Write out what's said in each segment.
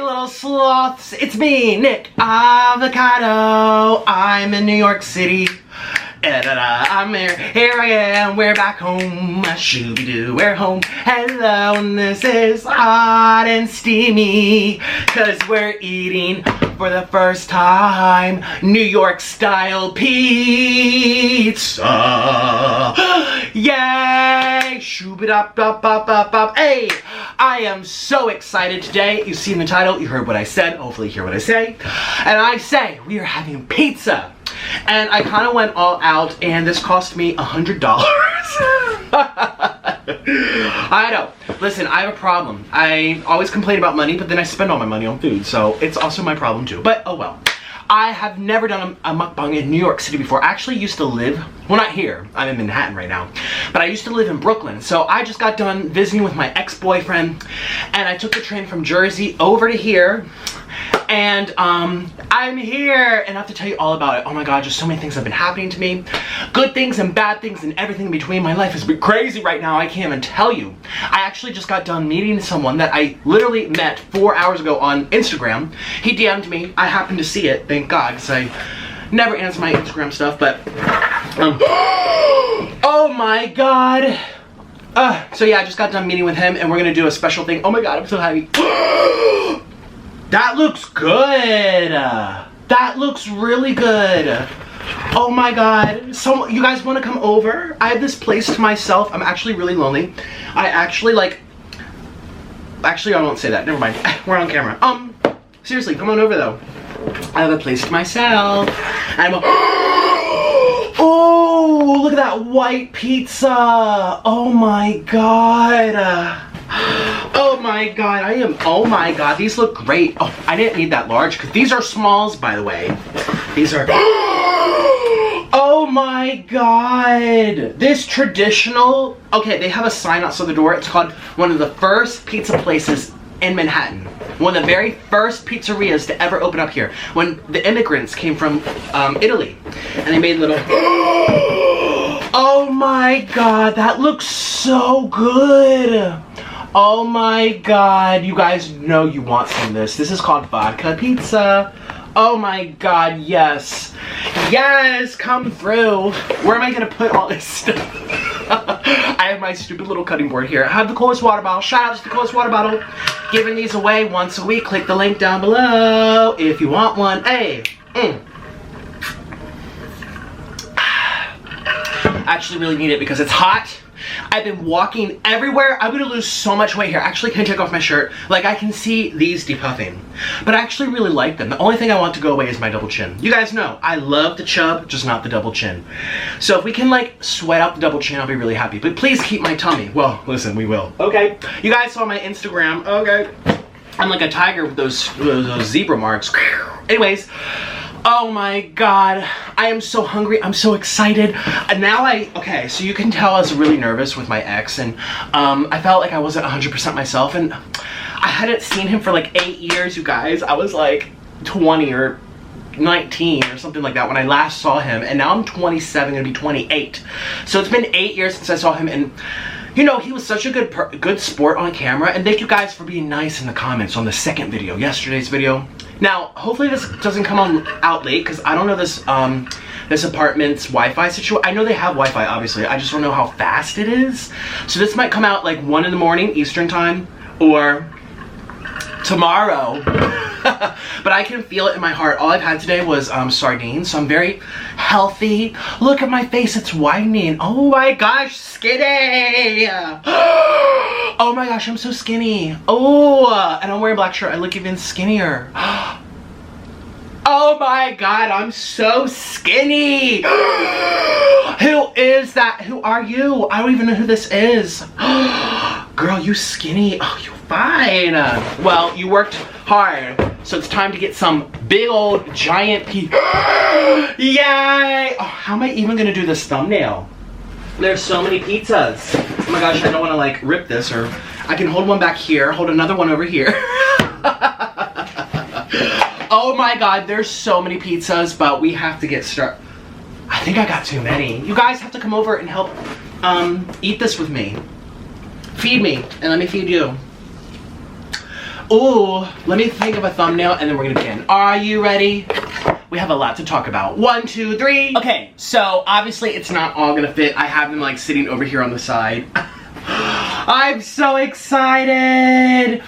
little sloths, it's me, Nick Avocado. I'm in New York City. I'm here I am, we're back home, shooby-doo, we're home. Hello, and this is hot and steamy, cause we're eating, for the first time, New York style pizza. Yay! Shooby-dop-dop-bop-bop-bop. Hey! I am so excited today. You've seen the title, you heard what I said, hopefully you hear what I say. And I say, we are having pizza. And I kind of went all out, and this cost me $100. I know. Listen, I have a problem. I always complain about money, but then I spend all my money on food, so it's also my problem too. But oh well. I have never done a mukbang in New York City before. I actually used to live, well, not here, I'm in Manhattan right now, but I used to live in Brooklyn. So I just got done visiting with my ex-boyfriend, and I took the train from Jersey over to here, and I'm here, and I have to tell you all about it. Oh my god, just so many things have been happening to me. Good things and bad things and everything in between. My life has been crazy right now, I can't even tell you. I actually just got done meeting someone that I literally met 4 hours ago on Instagram. He DM'd me, I happened to see it, thank god, because I never answer my Instagram stuff, but oh my god. So yeah, I just got done meeting with him, and we're gonna do a special thing. Oh my god, I'm so happy. That looks good. That looks really good. Oh my god. So you guys want to come over? I have this place to myself. I'm actually really lonely. I actually I won't say that. Never mind. We're on camera. Seriously, come on over though. I have a place to myself. I'm oh, look at that white pizza. Oh my god. Oh my god, oh my god, these look great. Oh, I didn't need that large, because these are smalls, by the way. These are, oh my god. This traditional, okay, they have a sign outside the door. It's called one of the first pizza places in Manhattan. One of the very first pizzerias to ever open up here. When the immigrants came from Italy, and they made little, oh my god, that looks so good. Oh my god, you guys know you want some of this. This is called vodka pizza. Oh my god, yes. Yes, come through. Where am I gonna put all this stuff? I have my stupid little cutting board here. I have the coolest water bottle. Shout out to the coolest water bottle. Giving these away once a week. Click the link down below if you want one. Hey. I actually really need it because it's hot. I've been walking everywhere. I'm gonna lose so much weight here. Actually, can I take off my shirt? Like, I can see these depuffing. But I actually really like them. The only thing I want to go away is my double chin. You guys know, I love the chub, just not the double chin. So if we can, like, sweat out the double chin, I'll be really happy. But please keep my tummy. Well, listen, we will. Okay. You guys saw my Instagram. Okay. I'm like a tiger with those zebra marks. Anyways. Oh my god, I am so hungry, I'm so excited. And now okay, so you can tell I was really nervous with my ex, and I felt like I wasn't 100% myself, and I hadn't seen him for like 8 years, you guys. I was like 20 or 19 or something like that when I last saw him, and now I'm 27, gonna be 28. So it's been 8 years since I saw him, and you know, he was such a good sport on camera, and thank you guys for being nice in the comments on the second video, yesterday's video. Now, hopefully this doesn't come out late, because I don't know this this apartment's Wi-Fi situation. I know they have Wi-Fi, obviously. I just don't know how fast it is. So this might come out like 1 in the morning, Eastern time, or tomorrow. But I can feel it in my heart. All I've had today was sardines, so I'm very healthy. Look at my face, it's whitening. Oh my gosh, skinny. Oh my gosh, I'm so skinny. Oh, and I'm wearing a black shirt. I look even skinnier. Oh my god, I'm so skinny. Who is that? Who are you? I don't even know who this is. Girl, you skinny. Oh, you fine. Well, you worked hard, so it's time to get some big old giant Yay! Oh, how am I even gonna do this thumbnail? There's so many pizzas. Oh my gosh, I don't want to like rip this, or I can hold one back here, hold another one over here. Oh my god, there's so many pizzas, but we have to get started. I think I got too many. You guys have to come over and help eat this with me. Feed me, and let me feed you. Ooh, let me think of a thumbnail and then we're gonna begin. Are you ready? We have a lot to talk about. 1, 2, 3. Okay, so obviously it's not all gonna fit. I have them like sitting over here on the side. I'm so excited.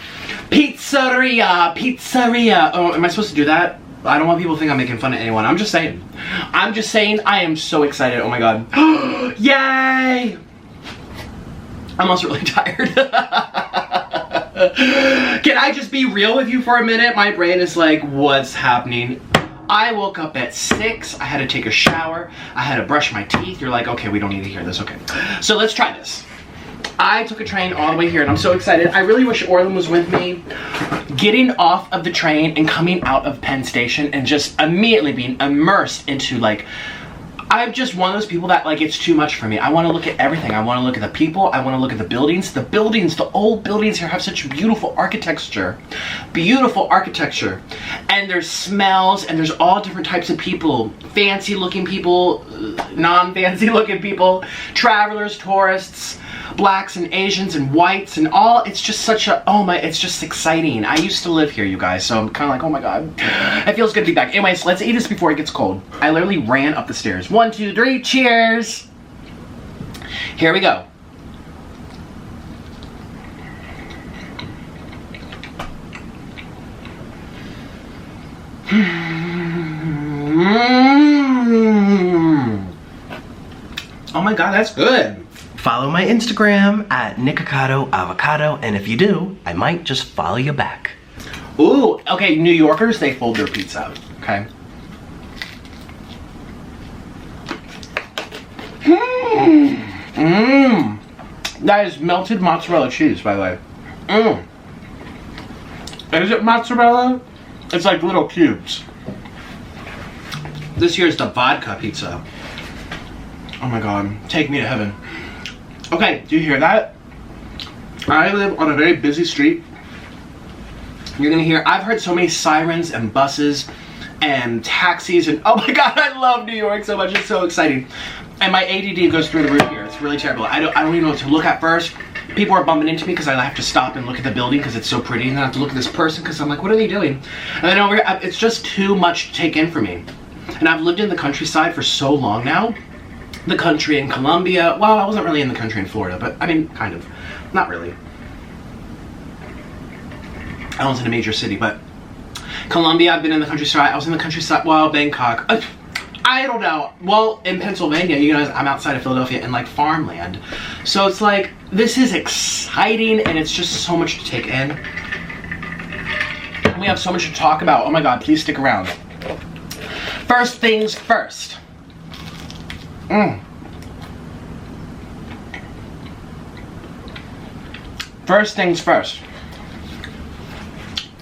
Pizzeria, pizzeria. Oh, am I supposed to do that? I don't want people to think I'm making fun of anyone. I'm just saying I am so excited. Oh my God. Yay. I'm also really tired. Can I just be real with you for a minute? My brain is like, what's happening? I woke up at 6, I had to take a shower, I had to brush my teeth. You're like, okay, we don't need to hear this, okay. So let's try this. I took a train all the way here and I'm so excited. I really wish Orlin was with me. Getting off of the train and coming out of Penn Station and just immediately being immersed into like, I'm just one of those people that like, it's too much for me. I want to look at everything. I want to look at the people. I want to look at the buildings. The buildings, the old buildings here have such beautiful architecture. Beautiful architecture. And there's smells and there's all different types of people. Fancy looking people, non-fancy looking people, travelers, tourists, blacks and Asians and whites and all. It's just such a, oh my, it's just exciting. I used to live here, you guys, so I'm kind of like, oh my God. It feels good to be back. Anyways, let's eat this before it gets cold. I literally ran up the stairs. 1, 2, 3, cheers. Here we go. Oh my God, that's good. Follow my Instagram at Nikocado Avocado, and if you do, I might just follow you back. Ooh, okay, New Yorkers, they fold their pizza, okay? That is melted mozzarella cheese, by the way. Is it mozzarella? It's like little cubes. This here is the vodka pizza. Oh my God, take me to heaven. Okay, do you hear that? I live on a very busy street. You're gonna hear, I've heard so many sirens and buses and taxis and, oh my God, I love New York so much, it's so exciting. And my ADD goes through the roof here, it's really terrible. I don't even know what to look at first. People are bumping into me because I have to stop and look at the building because it's so pretty, and then I have to look at this person because I'm like, what are they doing? And then over here, it's just too much to take in for me. And I've lived in the countryside for so long now. The country in Colombia. Well, I wasn't really in the country in Florida, but I mean, kind of. Not really. I was in a major city, but Colombia, I've been in the countryside. I was in the countryside, well, Bangkok. I don't know. Well, in Pennsylvania, you guys, I'm outside of Philadelphia in like farmland. So it's like, this is exciting and it's just so much to take in. And we have so much to talk about. Oh my God, please stick around. First things first. First things first.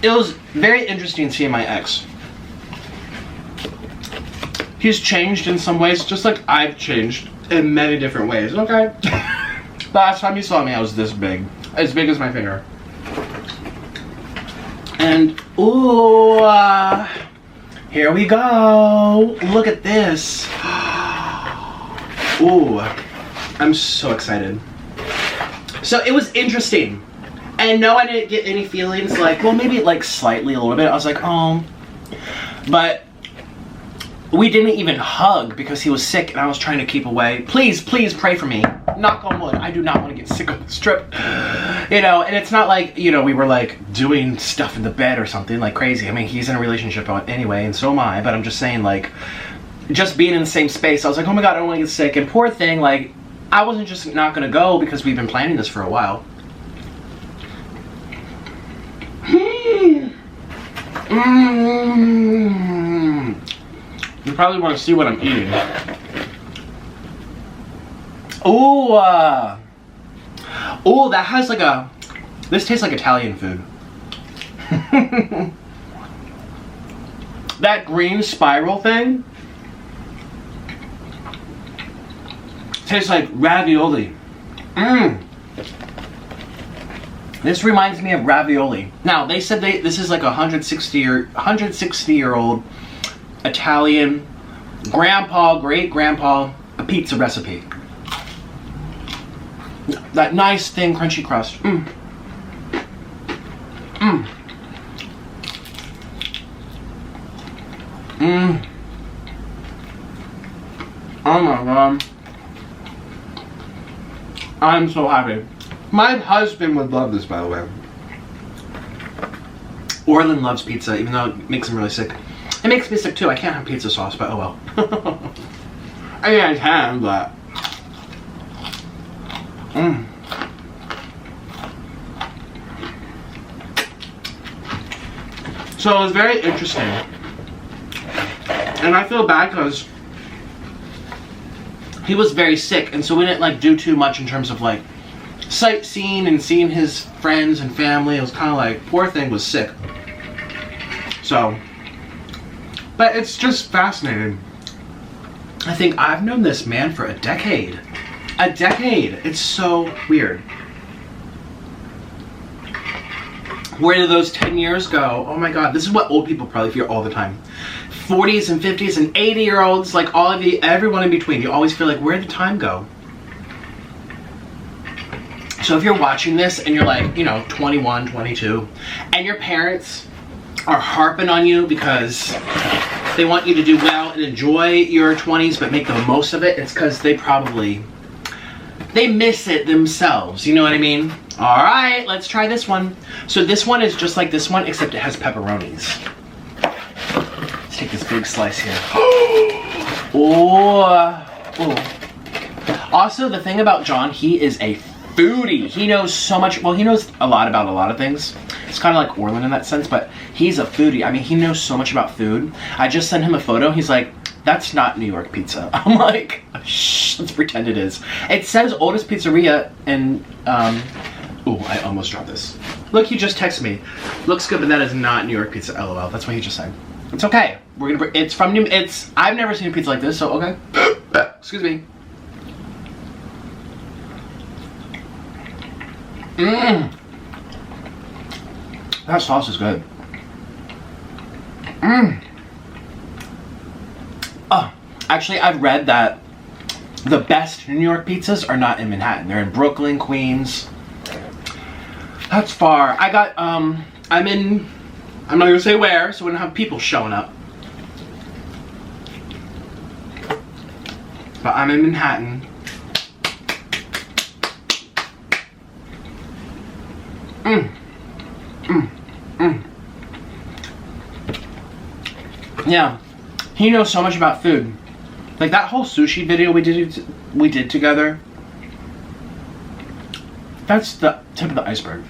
It was very interesting seeing my ex. He's changed in some ways, just like I've changed in many different ways, okay? Last time you saw me, I was this big as my finger. And, ooh, here we go. Look at this. Ooh, I'm so excited. So it was interesting. And no, I didn't get any feelings like, well, maybe like slightly a little bit. I was like, oh. But we didn't even hug because he was sick and I was trying to keep away. Please, please pray for me. Knock on wood. I do not want to get sick on this trip. You know, and it's not like, you know, we were like doing stuff in the bed or something like crazy. I mean, he's in a relationship anyway, and so am I. But I'm just saying, like, just being in the same space, I was like, oh my God, I don't want to get sick. And poor thing, like, I wasn't just not going to go because we've been planning this for a while. You probably want to see what I'm eating. Ooh, ooh, that has like a, this tastes like Italian food. That green spiral thing tastes like ravioli. This reminds me of ravioli. Now, they said this is like a 160-year-old Italian grandpa, great-grandpa, a pizza recipe. That nice, thin, crunchy crust. Oh my god. I'm so happy. My husband would love this, by the way. Orlin loves pizza, even though it makes him really sick. It makes me sick too. I can't have pizza sauce, but oh well. I mean, I can, but... So it was very interesting. And I feel bad because he was very sick, and so we didn't like do too much in terms of like sightseeing and seeing his friends and family. It was kind of like, poor thing was sick. So, but it's just fascinating. I think I've known this man for a decade. A decade. It's so weird. Where did those 10 years go? Oh my god, this is what old people probably feel all the time. 40s and 50s and 80-year-olds, like all of you, everyone in between. You always feel like, where did the time go? So if you're watching this and you're like, you know, 21, 22, and your parents are harping on you because they want you to do well and enjoy your 20s but make the most of it, it's because they miss it themselves. You know what I mean? All right, let's try this one. So this one is just like this one, except it has pepperonis. Let's take this big slice here. Oh. Also, the thing about John, he is a foodie. He knows so much. Well, he knows a lot about a lot of things. It's kind of like Orlin in that sense, but he's a foodie. I mean, he knows so much about food. I just sent him a photo. He's like, that's not New York pizza. I'm like, shh, let's pretend it is. It says oldest pizzeria in, oh, I almost dropped this. Look, he just texted me. Looks good, but that is not New York pizza, LOL. That's what he just said. It's okay. We're gonna, it's from New, I've never seen a pizza like this, so okay. Excuse me. That sauce is good. Oh, actually, I've read that the best New York pizzas are not in Manhattan. They're in Brooklyn, Queens. That's far. I got, I'm not gonna say where, so we don't have people showing up. But I'm in Manhattan. Yeah, he knows so much about food. Like that whole sushi video we did together. That's the tip of the iceberg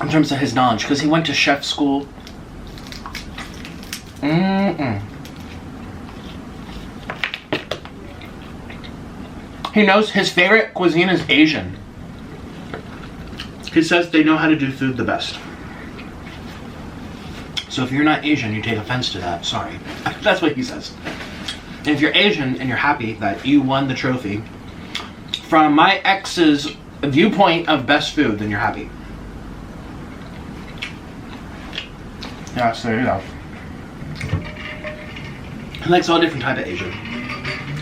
in terms of his knowledge, because he went to chef school. He knows his favorite cuisine is Asian. He says they know how to do food the best. So if you're not Asian, you take offense to that. Sorry. That's what he says. And if you're Asian and you're happy that you won the trophy from my ex's viewpoint of best food, then you're happy. Yeah, so there you go. He likes all different type of Asian.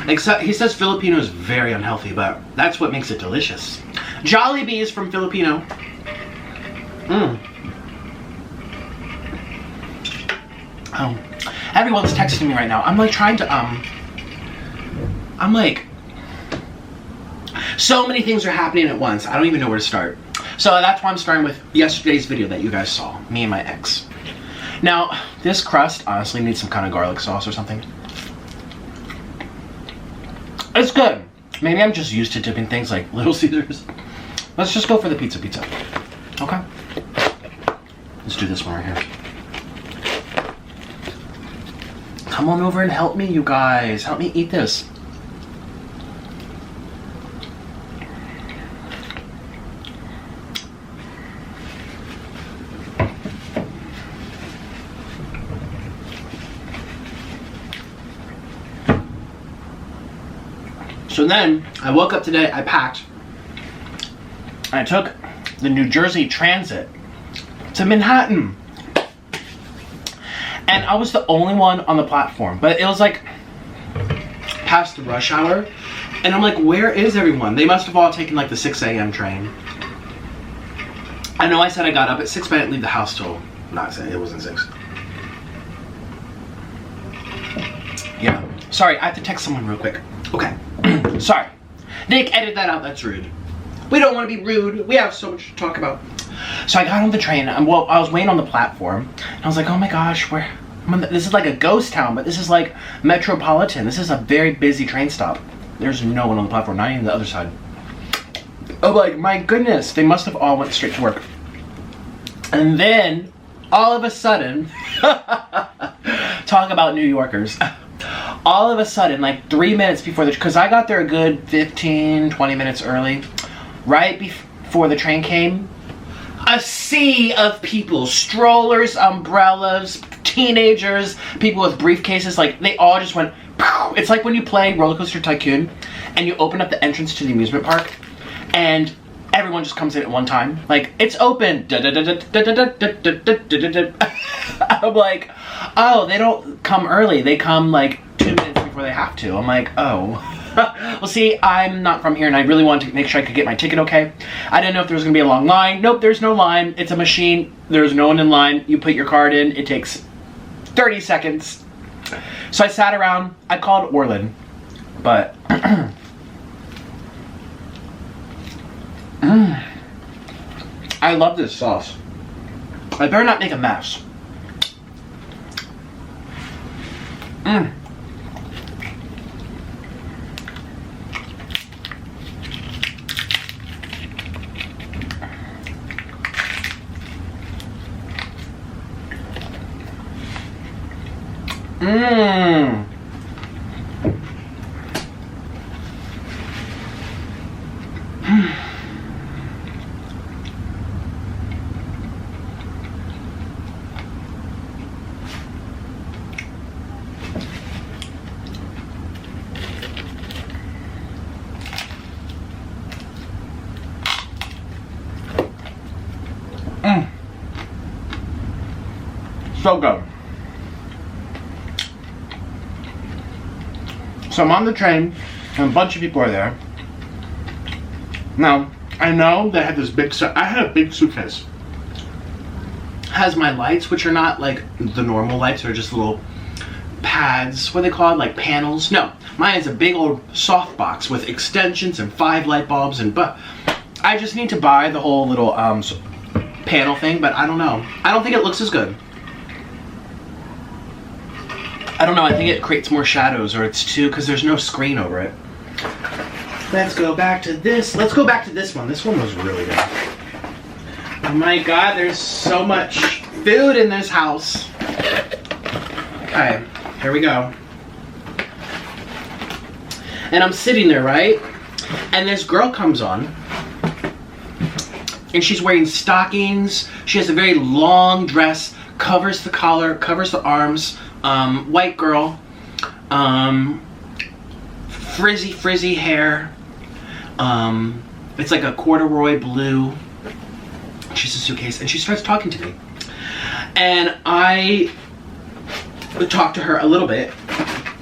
Except he says Filipino is very unhealthy, but that's what makes it delicious. Jollibee is from Filipino. Oh, everyone's texting me right now. I'm like trying to, I'm like, so many things are happening at once. I don't even know where to start. So that's why I'm starting with yesterday's video that you guys saw, me and my ex. Now, this crust honestly needs some kind of garlic sauce or something. It's good. Maybe I'm just used to dipping things like Little Caesars. Let's just go for the pizza. Okay? Let's do this one right here. Come on over and help me, you guys. Help me eat this. So then, I woke up today, I packed, and I took the New Jersey Transit to Manhattan. And I was the only one on the platform, but it was like past the rush hour. And I'm like, where is everyone? They must have all taken like the 6 a.m. train. I know I said I got up at 6, but I didn't leave the house till, not saying it wasn't 6. Yeah. Sorry, I have to text someone real quick. Okay. Sorry. Nick, edit that out. That's rude. We don't want to be rude. We have so much to talk about. So I got on the train. Well, I was waiting on the platform. And I was like, oh my gosh, this is like a ghost town, but this is like metropolitan. This is a very busy train stop. There's no one on the platform, not even the other side. Oh, like, my goodness. They must have all went straight to work. And then, all of a sudden, talk about New Yorkers. All of a sudden, like 3 minutes before because I got there a good 15, 20 minutes early. Right before the train came, a sea of people, strollers, umbrellas, teenagers, people with briefcases, like they all just went, pow. It's like when you play Roller Coaster Tycoon and you open up the entrance to the amusement park and everyone just comes in at one time. Like, it's open. I'm like, oh, they don't come early. They come like 2 minutes before they have to. I'm like, oh. Well, see, I'm not from here and I really wanted to make sure I could get my ticket okay. I didn't know if there was going to be a long line. Nope, there's no line. It's a machine. There's no one in line. You put your card in. It takes 30 seconds. So I sat around. I called Orlin. But... I love this sauce. I better not make a mess. So good. So I'm on the train, and a bunch of people are there. Now, I know they had this big, I had a big suitcase. Has my lights, which are not like the normal lights, they're just little pads, what are they called, like panels? No, mine is a big old soft box with extensions and 5 light bulbs, but I just need to buy the whole little panel thing, but I don't know. I don't think it looks as good. I don't know, I think it creates more shadows, or it's too, because there's no screen over it. Let's go back to this. Let's go back to this one. This one was really good. Oh my god, there's so much food in this house. Okay, here we go. And I'm sitting there, right? And this girl comes on. And she's wearing stockings. She has a very long dress, covers the collar, covers the arms. White girl, frizzy hair, it's like a corduroy blue. She's a suitcase, and she starts talking to me. And I talked to her a little bit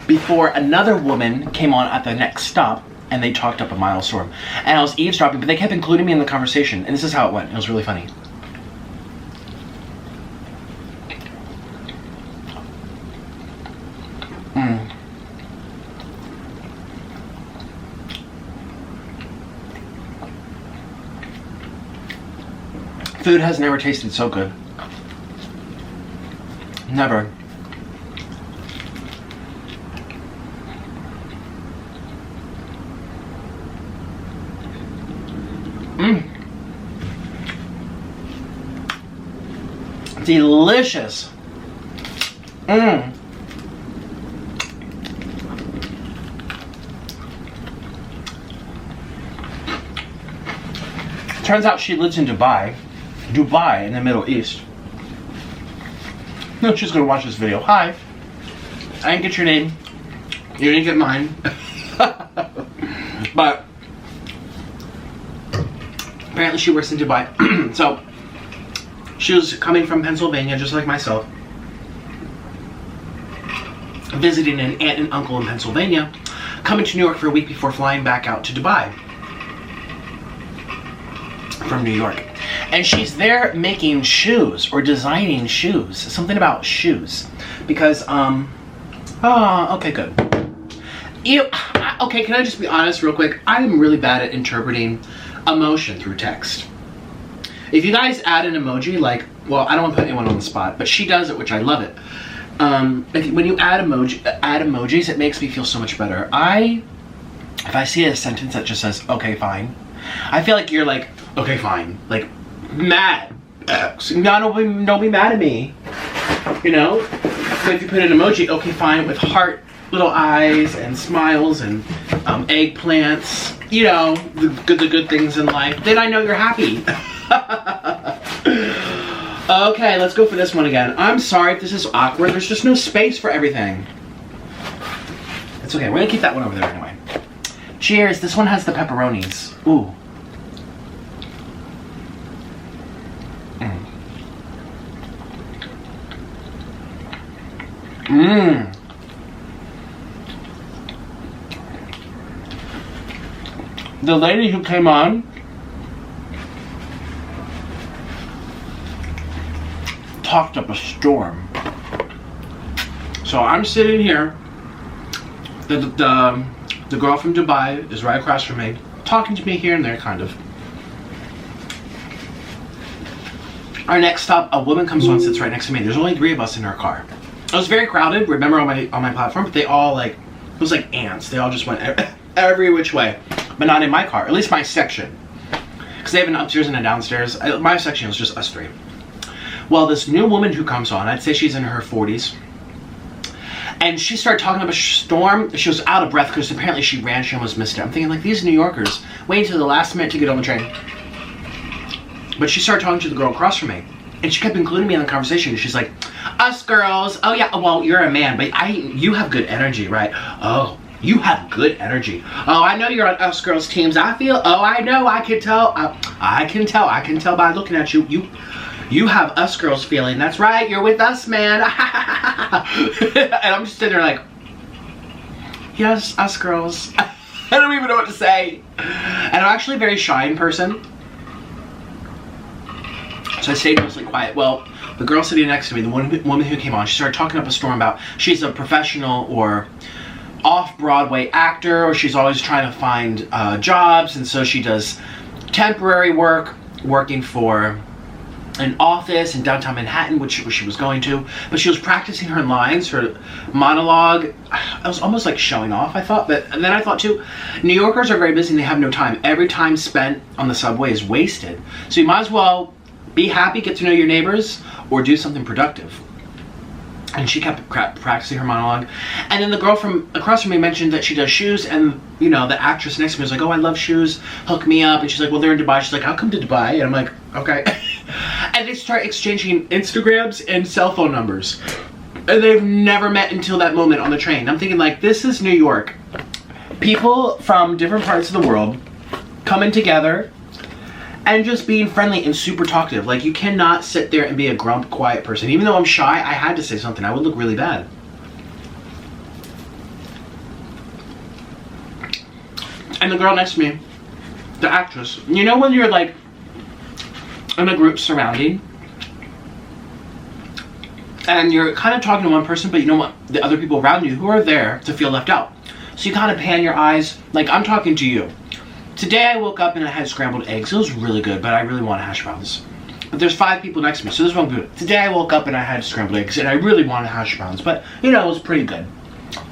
before another woman came on at the next stop, and they talked up a mile storm. And I was eavesdropping, but they kept including me in the conversation, and this is how it went. It was really funny. Food has never tasted so good. Never. Delicious. Turns out she lives in Dubai in the Middle East. No, she's gonna watch this video. Hi. I didn't get your name. You didn't get mine. But apparently she works in Dubai. So she was coming from Pennsylvania, just like myself, visiting an aunt and uncle in Pennsylvania, coming to New York for a week before flying back out to Dubai from New York. And she's there making shoes or designing shoes, something about shoes, because Oh, okay, good. Okay, can I just be honest real quick? I'm really bad at interpreting emotion through text. If you guys add an emoji, like, well, I don't want to put anyone on the spot, but she does it, which I love it. When you add emojis, it makes me feel so much better. If I see a sentence that just says, okay, fine, I feel like you're like, okay, fine, like, mad. Don't be mad at me, you know? But if you put an emoji, okay, fine, with heart, little eyes, and smiles, and eggplants, you know, the good things in life, then I know you're happy. Okay, let's go for this one again. I'm sorry if this is awkward. There's just no space for everything. It's okay. We're gonna keep that one over there anyway. Cheers. This one has the pepperonis. Ooh. Mmm. The lady who came on talked up a storm. So I'm sitting here. The girl from Dubai is right across from me, talking to me here and there, kind of. Our next stop, a woman comes on, sits right next to me. There's only 3 of us in our car. It was very crowded, remember, on my platform, but they all, like, it was like ants. They all just went every which way, but not in my car, at least my section, because they have an upstairs and a downstairs. My section was just us 3. Well, this new woman who comes on, I'd say she's in her 40s, and she started talking about a storm. She was out of breath because apparently she ran, she almost missed it. I'm thinking, like, these New Yorkers wait until the last minute to get on the train. But she started talking to the girl across from me, and she kept including me in the conversation. She's like, us girls, oh yeah, well, you're a man, but you have good energy, right? Oh, you have good energy. Oh, I know you're on us girls teams. I feel, oh, I know, I can tell. I can tell by looking at you. You have us girls feeling. That's right, you're with us, man. And I'm just sitting there like, yes, us girls. I don't even know what to say. And I'm actually a very shy in person, so I stayed mostly quiet. Well, the girl sitting next to me, the woman who came on, she started talking up a storm about she's a professional or off-Broadway actor, or she's always trying to find jobs, and so she does temporary work, working for an office in downtown Manhattan, which she was going to, but she was practicing her lines, her monologue. I was almost like showing off, I thought, but and then I thought too, New Yorkers are very busy and they have no time. Every time spent on the subway is wasted. So you might as well be happy, get to know your neighbors, or do something productive. And she kept practicing her monologue. And then the girl from across from me mentioned that she does shoes, and you know, the actress next to me was like, oh, I love shoes, hook me up. And she's like, well, they're in Dubai. She's like, I'll come to Dubai. And I'm like, okay. And they start exchanging Instagrams and cell phone numbers. And they've never met until that moment on the train. I'm thinking, like, this is New York. People from different parts of the world coming together and just being friendly and super talkative. Like, you cannot sit there and be a grump, quiet person. Even though I'm shy, I had to say something. I would look really bad. And the girl next to me, the actress, you know when you're like in a group surrounding and you're kind of talking to one person, but you don't want the other people around you who are there to feel left out. So you kind of pan your eyes, like I'm talking to you. Today I woke up and I had scrambled eggs. It was really good, but I really want hash browns. But there's 5 people next to me, so this won't be good. Today I woke up and I had scrambled eggs and I really wanted hash browns, but you know, it was pretty good.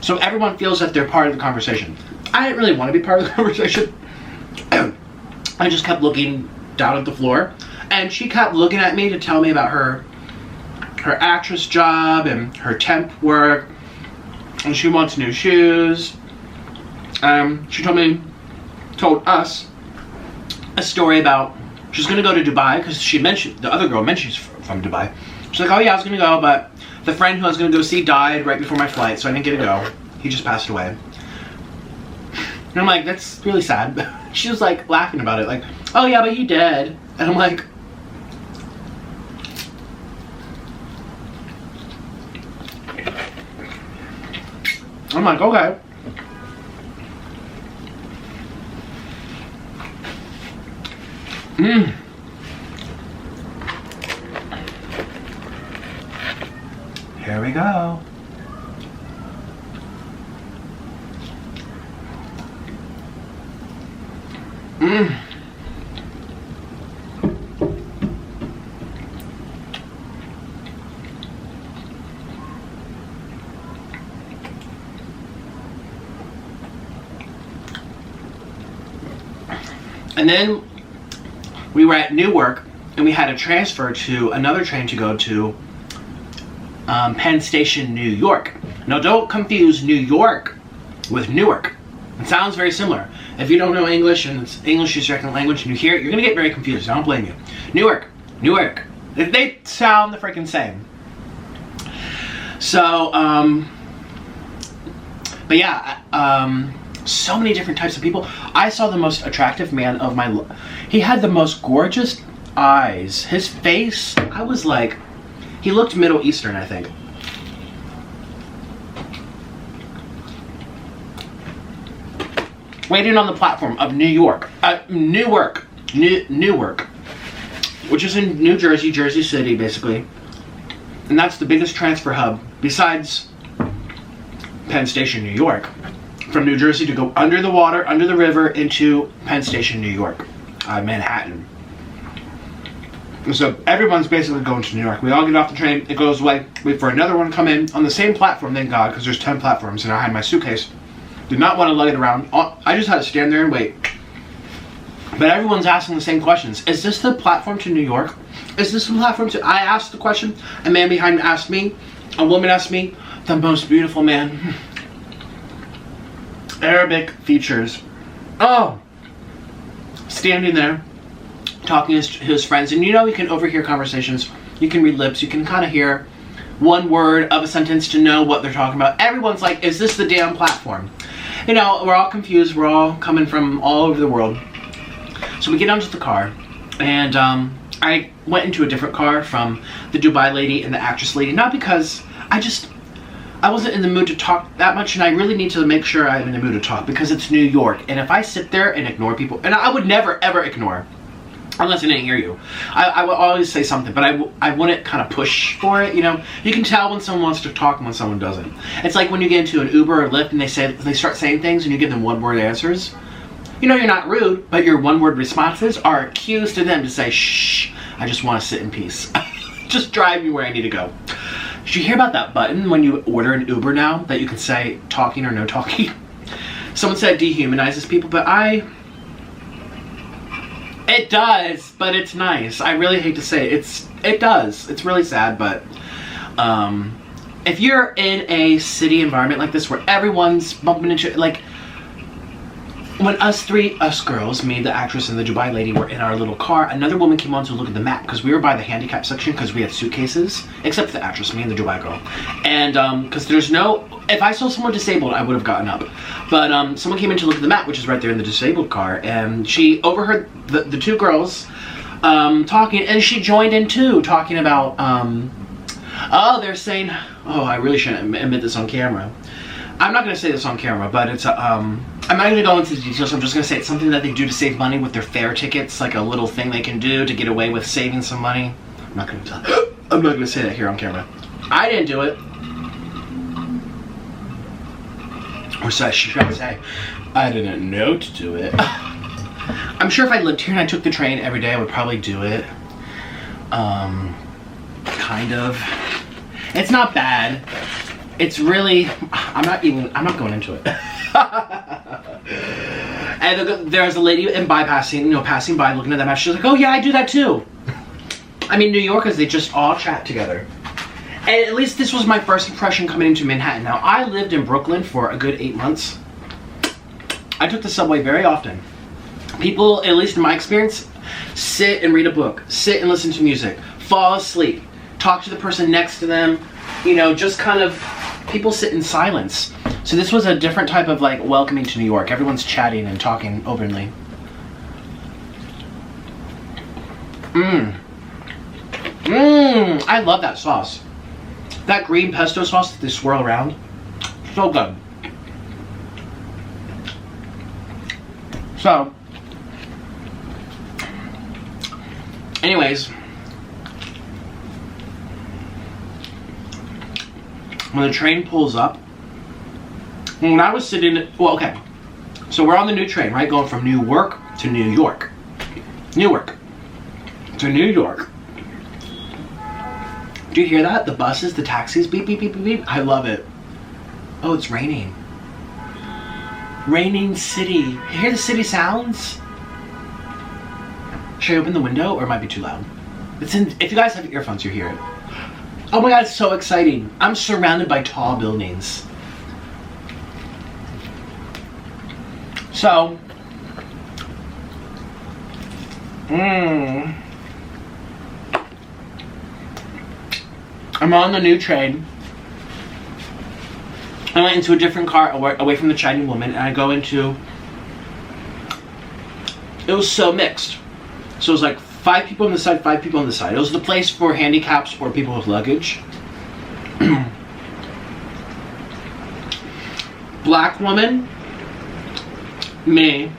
So everyone feels that they're part of the conversation. I didn't really want to be part of the conversation. I just kept looking down at the floor, and she kept looking at me to tell me about her actress job and her temp work, and she wants new shoes. She told us a story about she's gonna go to Dubai because she mentioned, the other girl mentioned she's from Dubai. She's like, oh yeah, I was gonna go, but the friend who I was gonna go see died right before my flight, so I didn't get to go. He just passed away. And I'm like, that's really sad. She was like laughing about it, like, oh yeah, but he dead. And I'm like, okay. Here we go. Mmm. And then we were at Newark, and we had to transfer to another train to go to Penn Station, New York. Now don't confuse New York with Newark. It sounds very similar. If you don't know English and it's English is your second language and you hear it, you're gonna get very confused. I don't blame you. Newark, Newark. They sound the freaking same. So, but yeah, so many different types of people. I saw the most attractive man of my life. He had the most gorgeous eyes. His face, I was like, he looked Middle Eastern, I think. Waiting on the platform of Newark, which is in New Jersey, Jersey City, basically. And that's the biggest transfer hub, besides Penn Station, New York. From New Jersey to go under the water, under the river, into Penn Station, New York, Manhattan. So everyone's basically going to New York. We all get off the train, it goes away, wait for another one to come in on the same platform, thank God, because there's 10 platforms, and I had my suitcase. Did not want to lug it around. I just had to stand there and wait. But everyone's asking the same questions. Is this the platform to New York? Is this the platform to... I asked the question, a man behind me asked me, a woman asked me, the most beautiful man. Arabic features. Oh, standing there talking to his friends, and you know you can overhear conversations, you can read lips, you can kind of hear one word of a sentence to know what they're talking about. Everyone's like, is this the damn platform? You know, we're all confused, we're all coming from all over the world. So we get onto the car, and I went into a different car from the Dubai lady and the actress lady, not because I wasn't in the mood to talk that much, and I really need to make sure I'm in the mood to talk because it's New York. And if I sit there and ignore people, and I would never ever ignore, unless I didn't hear you, I would always say something, but I wouldn't kind of push for it, you know? You can tell when someone wants to talk and when someone doesn't. It's like when you get into an Uber or Lyft and they start saying things and you give them one-word answers. You know you're not rude, but your one-word responses are cues to them to say, shh, I just want to sit in peace. Just drive me where I need to go. Did you hear about that button when you order an Uber now that you can say talking or no talking? Someone said it dehumanizes people, but it does, but it's nice. I really hate to say it. It does. It's really sad, but if you're in a city environment like this where everyone's bumping into, like, when us girls, me, the actress, and the Dubai lady were in our little car, another woman came on to look at the map because we were by the handicap section because we had suitcases, except for the actress, me and the Dubai girl. And because there's no, if I saw someone disabled, I would have gotten up. But someone came in to look at the map, which is right there in the disabled car, and she overheard the two girls talking, and she joined in too, talking about, oh, they're saying, oh, I really shouldn't admit this on camera. I'm not going to say this on camera, but it's I'm not going to go into the details. I'm just going to say it's something that they do to save money with their fare tickets, like a little thing they can do to get away with saving some money. I'm not going to say that here on camera. I didn't do it. Or so should I say, I didn't know to do it. I'm sure if I lived here and I took the train every day, I would probably do it. Kind of. It's not bad. It's really, I'm not going into it. And there's a lady passing by, looking at that map. She's like, oh yeah, I do that too. I mean, New Yorkers, they just all chat together. And at least this was my first impression coming into Manhattan. Now, I lived in Brooklyn for a good 8 months. I took the subway very often. People, at least in my experience, sit and read a book, sit and listen to music, fall asleep, talk to the person next to them, you know, just kind of, people sit in silence. So this was a different type of like welcoming to New York. Everyone's chatting and talking openly. I love that sauce. That green pesto sauce that they swirl around. So good. So, anyways, when the train pulls up, when I was sitting, well, okay, so we're on the new train, right, going from Newark to New York. Newark to New York. Do you hear that? The buses, the taxis, beep, beep, beep, beep, beep. I love it. Oh, it's raining. Raining city. You hear the city sounds? Should I open the window or it might be too loud? It's in, if you guys have earphones, you hear it. Oh my god, it's so exciting. I'm surrounded by tall buildings. So, I'm on the new train. I went into a different car away from the Chinese woman, and I go into, it was so mixed. So it was like 5 people on the side, 5 people on the side. It was the place for handicaps or people with luggage. Black woman, me,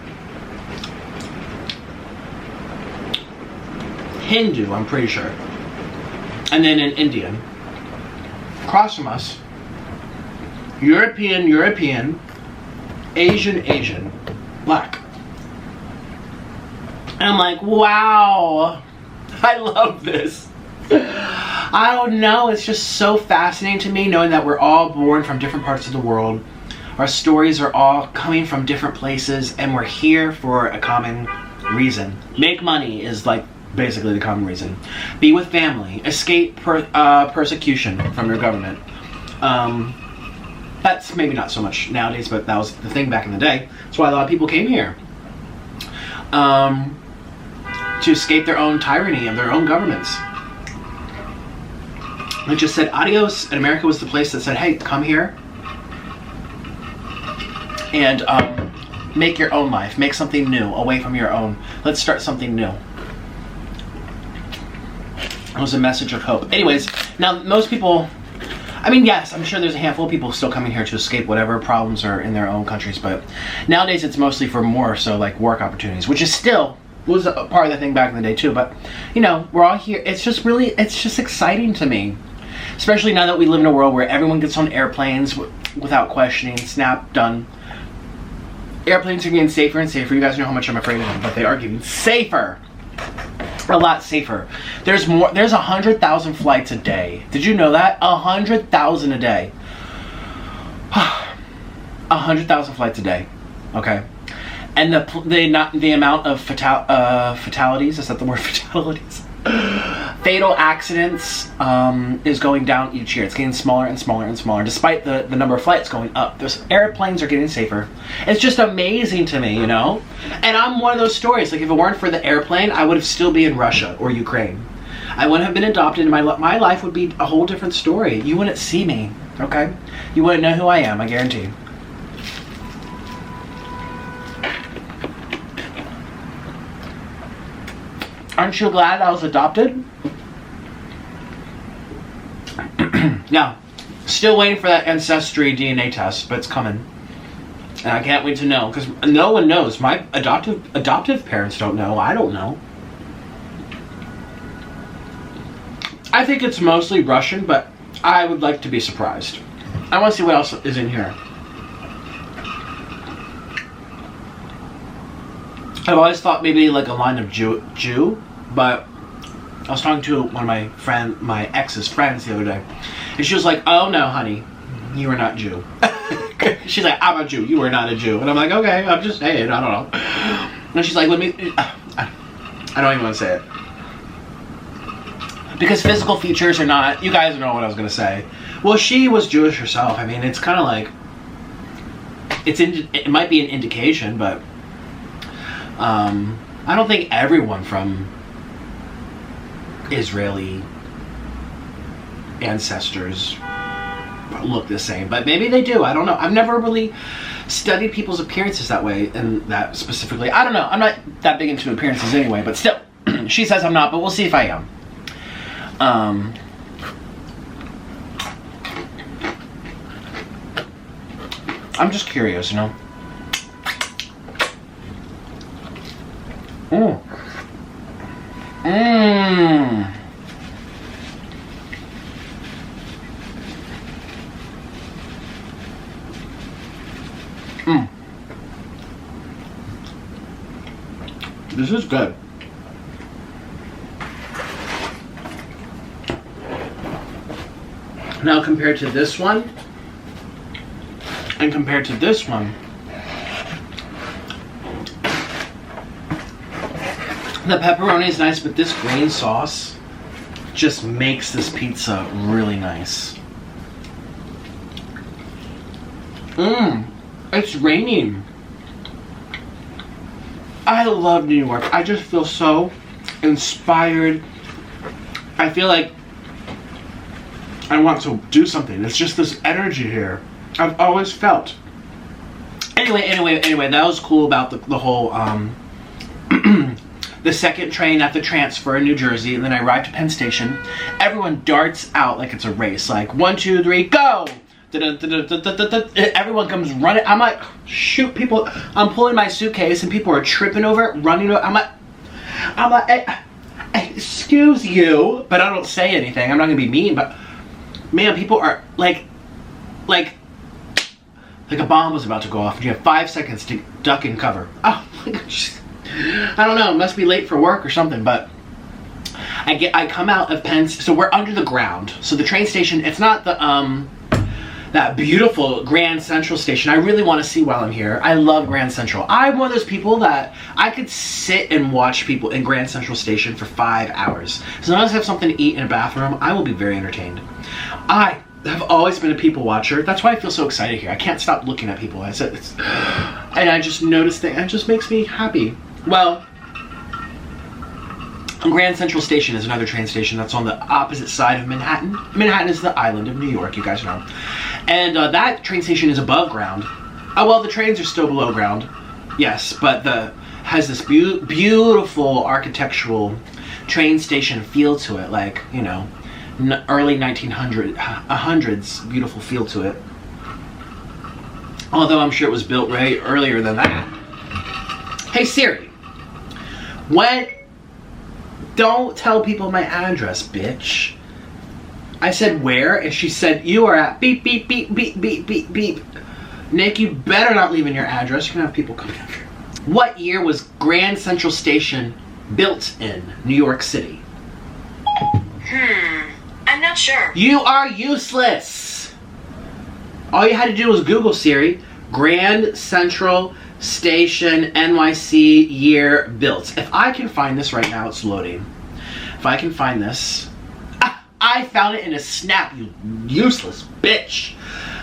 Hindu, I'm pretty sure, and then an Indian. Across from us, European, Asian, black. And I'm like, wow, I love this. I don't know, it's just so fascinating to me knowing that we're all born from different parts of the world. Our stories are all coming from different places, and we're here for a common reason. Make money is like basically the common reason. Be with family. Escape persecution from your government. That's maybe not so much nowadays, but that was the thing back in the day. That's why a lot of people came here. To escape their own tyranny of their own governments. They just said adios, and America was the place that said, hey, come here and make your own life. Make something new away from your own. Let's start something new. It was a message of hope. Anyways, now most people, I mean, yes, I'm sure there's a handful of people still coming here to escape whatever problems are in their own countries, but nowadays it's mostly for more so like work opportunities, which is still was a part of the thing back in the day too. But you know, we're all here. It's just exciting to me, especially now that we live in a world where everyone gets on airplanes without questioning. Snap, done. Airplanes are getting safer and safer. You guys know how much I'm afraid of them, but they are getting safer. A lot safer. There's 100,000 flights a day. Did you know that? 100,000 a day. 100,000 flights a day. Okay. And the amount of fatalities, is that the word, fatalities? Fatal accidents is going down each year. It's getting smaller and smaller and smaller, despite the number of flights going up. Those airplanes are getting safer. It's just amazing to me, you know? And I'm one of those stories. Like, if it weren't for the airplane, I would have still be in Russia or Ukraine. I wouldn't have been adopted, and my life would be a whole different story. You wouldn't see me, okay? You wouldn't know who I am, I guarantee. Aren't you glad I was adopted? Yeah. Still waiting for that ancestry DNA test, but it's coming. And I can't wait to know, because no one knows. My adoptive parents don't know. I don't know. I think it's mostly Russian, but I would like to be surprised. I want to see what else is in here. I've always thought maybe like a line of Jew, but I was talking to one of my ex's friends the other day, and she was like, "Oh no, honey, you are not Jew." She's like, "I'm a Jew. You are not a Jew." And I'm like, "Okay, I'm just saying. I don't know." And she's like, "Let me." I don't even want to say it because physical features are not. You guys know what I was gonna say. Well, she was Jewish herself. I mean, it's kind of like it might be an indication, but. I don't think everyone from Israeli ancestors look the same, but maybe they do. I don't know. I've never really studied people's appearances that way, and that specifically. I don't know. I'm not that big into appearances anyway, but still, she says I'm not, but we'll see if I am. I'm just curious, you know. Mm. Mm. Mm. This is good. Now compared to this one, and compared to this one, the pepperoni is nice, but this green sauce just makes this pizza really nice. It's raining. I love New York. I just feel so inspired. I feel like I want to do something. It's just this energy here. I've always felt. Anyway, that was cool about the whole, the second train at the transfer in New Jersey, and then I arrived at Penn Station. Everyone darts out like it's a race. Like, 1, 2, 3, go! Everyone comes running. I'm like, shoot, people. I'm pulling my suitcase and people are tripping over it, running over. I'm like, hey, excuse you, but I don't say anything. I'm not gonna be mean, but man, people are like a bomb was about to go off and you have 5 seconds to duck and cover. Oh my gosh. I don't know, must be late for work or something, but I come out of Penn, so we're under the ground. So the train station, it's not the that beautiful Grand Central Station. I really want to see while I'm here. I love Grand Central. I'm one of those people that I could sit and watch people in Grand Central Station for 5 hours. As long as I have something to eat in a bathroom, I will be very entertained. I have always been a people watcher. That's why I feel so excited here. I can't stop looking at people. And I just notice things. It just makes me happy. Well, Grand Central Station is another train station that's on the opposite side of Manhattan. Manhattan is the island of New York, you guys know. And that train station is above ground. Oh, well, the trains are still below ground. Yes, but has this beautiful architectural train station feel to it. Like, you know, early 1900s beautiful feel to it. Although I'm sure it was built way earlier than that. Hey Siri, don't tell people my address, bitch. I said where, and she said you are at beep beep beep beep beep beep beep. Nick, you better not leave in your address. You're gonna have people coming after you. What year was Grand Central Station built in New York City? I'm not sure. You are useless. All you had to do was Google, Siri. Grand Central Station, NYC, year built. If I can find this right now, it's loading. If I can find this. I found it in a snap, you useless bitch.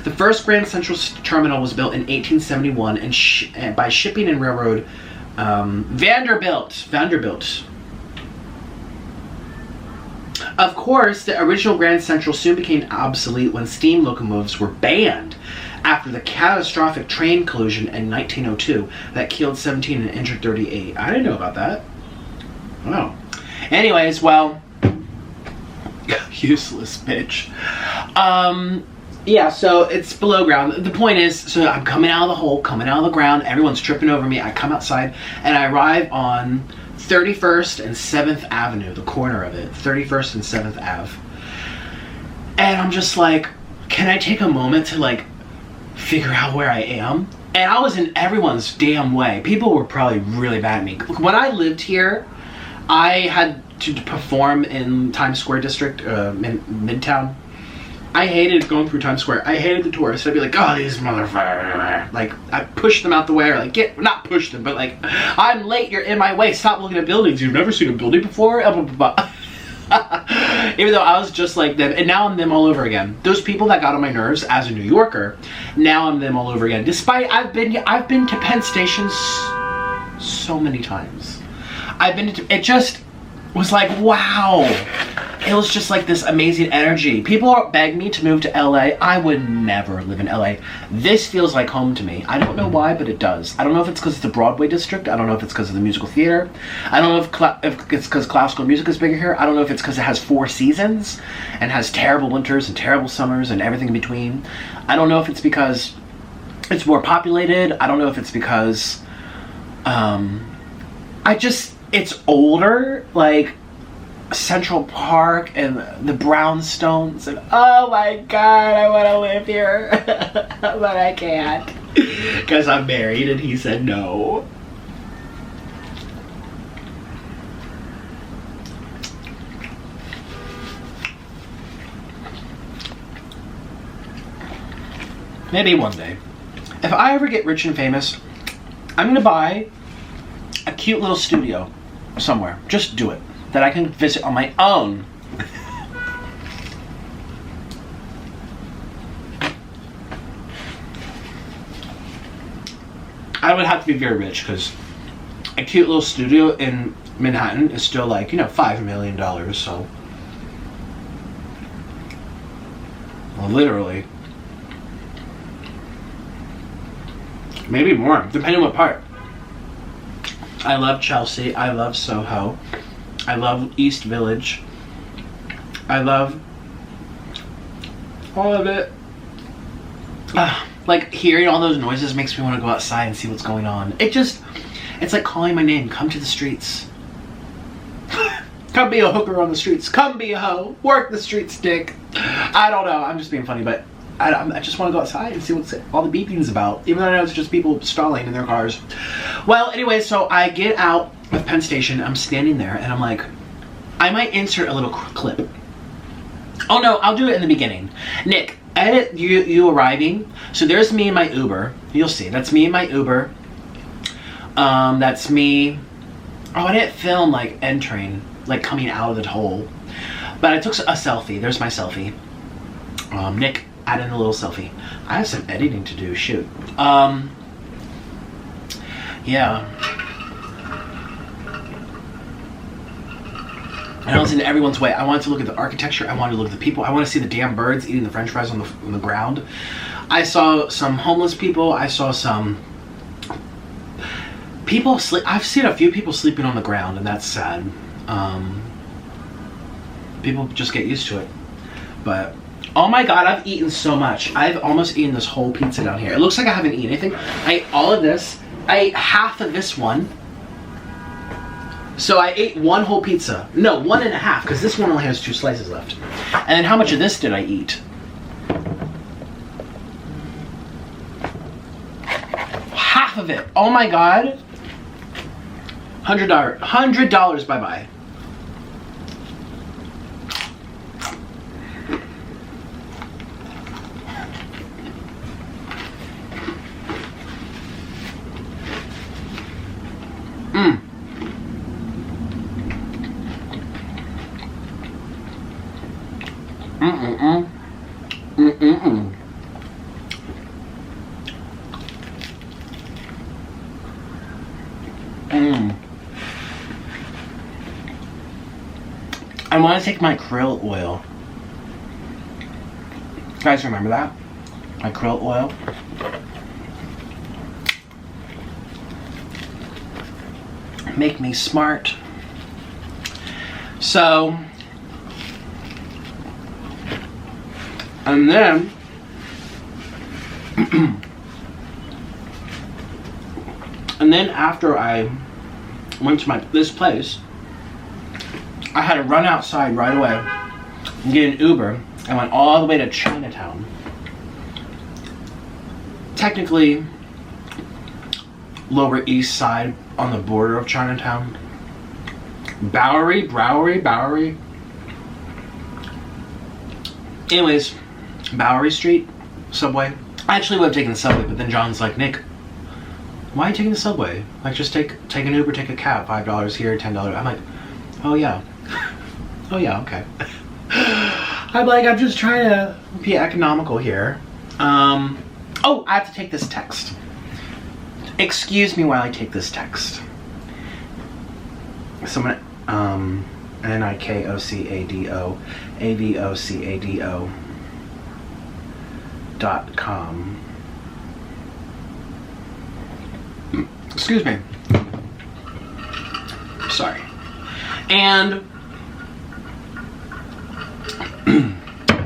The first Grand Central Terminal was built in 1871 and by Shipping and Railroad Vanderbilt. Of course, the original Grand Central soon became obsolete when steam locomotives were banned after the catastrophic train collision in 1902 that killed 17 and injured 38. I didn't know about that. Wow. Anyways, well, useless bitch. Yeah, so it's below ground. The point is, so I'm coming out of the hole, coming out of the ground, everyone's tripping over me. I come outside and I arrive on 31st and 7th Avenue, the corner of it, 31st and 7th Ave. And I'm just like, can I take a moment to like figure out where I am? And I was in everyone's damn way. People were probably really mad at me. When I lived here, I had to perform in Times Square district, Midtown. I hated going through Times Square. I hated the tourists. I'd be like, oh, these motherfuckers. Like, I pushed them out the way, or like, not push them, but like, I'm late, you're in my way, stop looking at buildings. You've never seen a building before? Even though I was just like them, and now I'm them all over again. Those people that got on my nerves as a New Yorker, now I'm them all over again. Despite I've been to Penn Station so many times. It just was like, wow. It was just like this amazing energy. People beg me to move to LA. I would never live in LA. This feels like home to me. I don't know why, but it does. I don't know if it's because it's the Broadway district. I don't know if it's because of the musical theater. I don't know if it's because classical music is bigger here. I don't know if it's because it has 4 seasons and has terrible winters and terrible summers and everything in between. I don't know if it's because it's more populated. I don't know if it's because it's older, like Central Park and the brownstones, and oh my god, I want to live here, but I can't because I'm married and he said no. Maybe one day. If I ever get rich and famous, I'm gonna buy a cute little studio somewhere. Just do it. That I can visit on my own. I would have to be very rich because a cute little studio in Manhattan is still like, you know, $5 million, so. Well, literally. Maybe more, depending on what part. I love Chelsea, I love Soho, I love East Village, I love all of it. Like, hearing all those noises makes me want to go outside and see what's going on. It's like calling my name, come to the streets. Come be a hooker on the streets, come be a hoe, work the streets, dick. I don't know, I'm just being funny, but I just want to go outside and see what all the beeping's about, even though I know it's just people stalling in their cars. Well, anyway, so I get out of Penn Station, I'm standing there, and I'm like, I might insert a little clip. Oh no, I'll do it in the beginning. Nick, edit you arriving. So there's me in my Uber. You'll see, that's me in my Uber. That's me. Oh, I didn't film like entering, like coming out of the hole. But I took a selfie, there's my selfie. Nick, add in a little selfie. I have some editing to do, shoot. Yeah. And I was in everyone's way. I wanted to look at the architecture, I wanted to look at the people, I want to see the damn birds eating the french fries on the ground. I saw some homeless people, I saw some people sleep. I've seen a few people sleeping on the ground, and that's sad. People just get used to it. But oh my god, I've eaten so much. I've almost eaten this whole pizza down here. It looks like I haven't eaten anything. I ate all of this. I ate half of this one. So I ate one whole pizza. No, 1.5, because this one only has 2 slices left. And then how much of this did I eat? Half of it. Oh my god. $100. Bye-bye. I want to take my krill oil. You guys remember that? My krill oil. Make me smart. So, and then and then after I went to this place, I had to run outside right away and get an Uber. I went all the way to Chinatown. Technically, Lower East Side on the border of Chinatown. Bowery. Anyways, Bowery Street, subway. I actually would have taken the subway, but then John's like, Nick, why are you taking the subway? Like, just take an Uber, take a cab, $5 here, $10. I'm like, oh yeah. Oh yeah, okay. I'm like, I'm just trying to be economical here. Oh, I have to take this text. Excuse me while I take this text. Someone, Nikocado, avocado.com. Excuse me. Sorry. And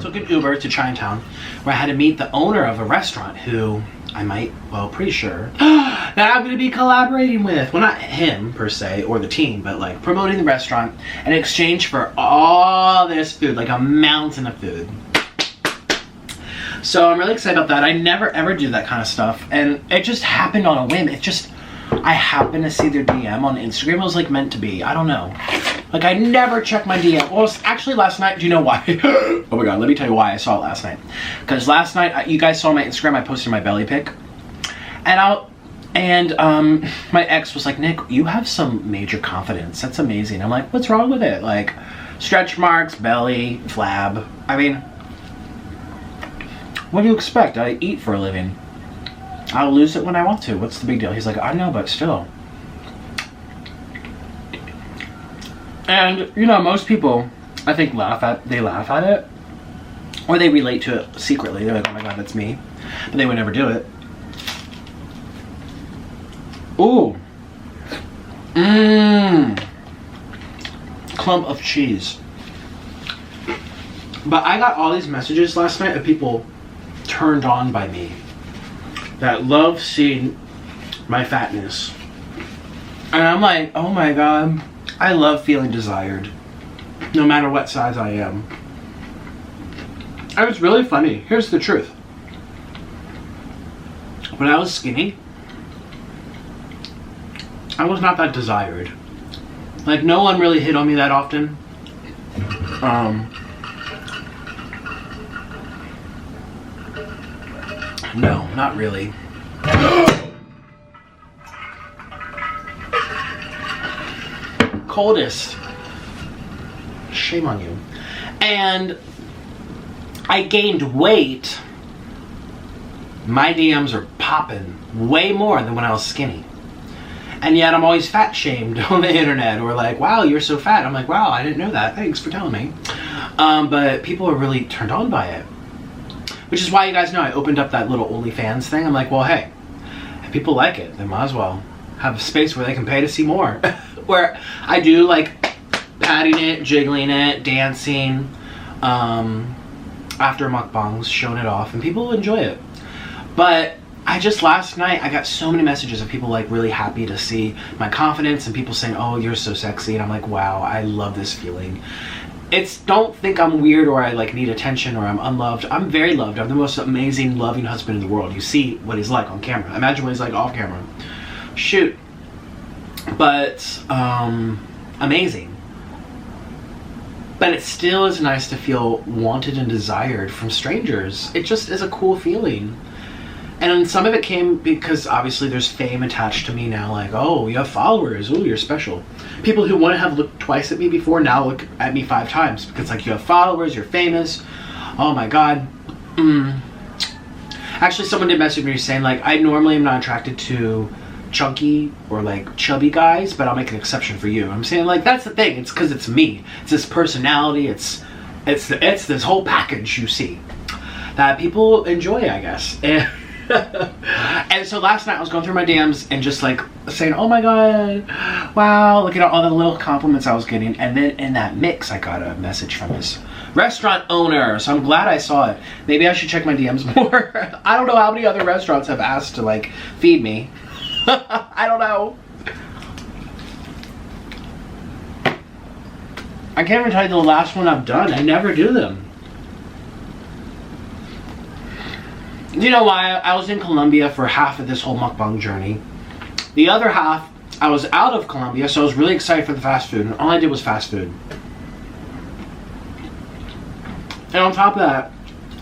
took an Uber to Chinatown, where I had to meet the owner of a restaurant who I might, well, pretty sure that I'm going to be collaborating with. Well, not him per se or the team, but like promoting the restaurant in exchange for all this food, like a mountain of food. So I'm really excited about that. I never ever do that kind of stuff, and it just happened on a whim. I happened to see their DM on Instagram. It was like meant to be. I don't know. Like, I never check my DM. Well, actually last night, do you know why? Oh my god, let me tell you why I saw it last night. Because last night, you guys saw my Instagram, I posted my belly pic. And my ex was like, Nick, you have some major confidence. That's amazing. I'm like, what's wrong with it? Like, stretch marks, belly, flab. I mean, what do you expect? I eat for a living. I'll lose it when I want to. What's the big deal? He's like, I know, but still. And, you know, most people, I think, laugh at it. Or they relate to it secretly. They're like, oh my god, that's me. But they would never do it. Ooh. Mmm. Clump of cheese. But I got all these messages last night of people turned on by me that love seeing my fatness. And I'm like, oh my god, I love feeling desired, no matter what size I am. And it's really funny. Here's the truth. When I was skinny, I was not that desired. Like, no one really hit on me that often. No, not really. Coldest. Shame on you. And I gained weight. My DMs are popping way more than when I was skinny. And yet I'm always fat shamed on the internet, or like, wow, you're so fat. I'm like, wow, I didn't know that. Thanks for telling me. But people are really turned on by it. Which is why, you guys know, I opened up that little OnlyFans thing. I'm like, well, hey, if people like it, they might as well have a space where they can pay to see more. Where I do like patting it, jiggling it, dancing, after mukbangs, showing it off, and people enjoy it. But last night, I got so many messages of people like really happy to see my confidence, and people saying, oh, you're so sexy. And I'm like, wow, I love this feeling. Don't think I'm weird or I like need attention or I'm unloved. I'm very loved. I'm the most amazing, loving husband in the world. You see what he's like on camera. Imagine what he's like off camera. Shoot. But, amazing. But it still is nice to feel wanted and desired from strangers. It just is a cool feeling. And some of it came because obviously there's fame attached to me now. Like, oh, you have followers. Oh, you're special. People who wouldn't have looked twice at me before now look at me 5 times. Because like, you have followers, you're famous. Oh my god. Actually, someone did message me saying like, I normally am not attracted to chunky or like chubby guys, but I'll make an exception for you. I'm saying like, that's the thing. It's because it's me. It's this personality. It's this whole package you see that people enjoy, I guess. And so last night I was going through my DMs and just like saying, oh my god, wow, look at all the little compliments I was getting. And then in that mix I got a message from this restaurant owner, so I'm glad I saw it. Maybe I should check my DMs more. I don't know how many other restaurants have asked to like feed me. I don't know. I can't even tell you the last one I've done. I never do them. You know why? I was in Colombia for half of this whole mukbang journey. The other half, I was out of Colombia, so I was really excited for the fast food, and all I did was fast food. And on top of that,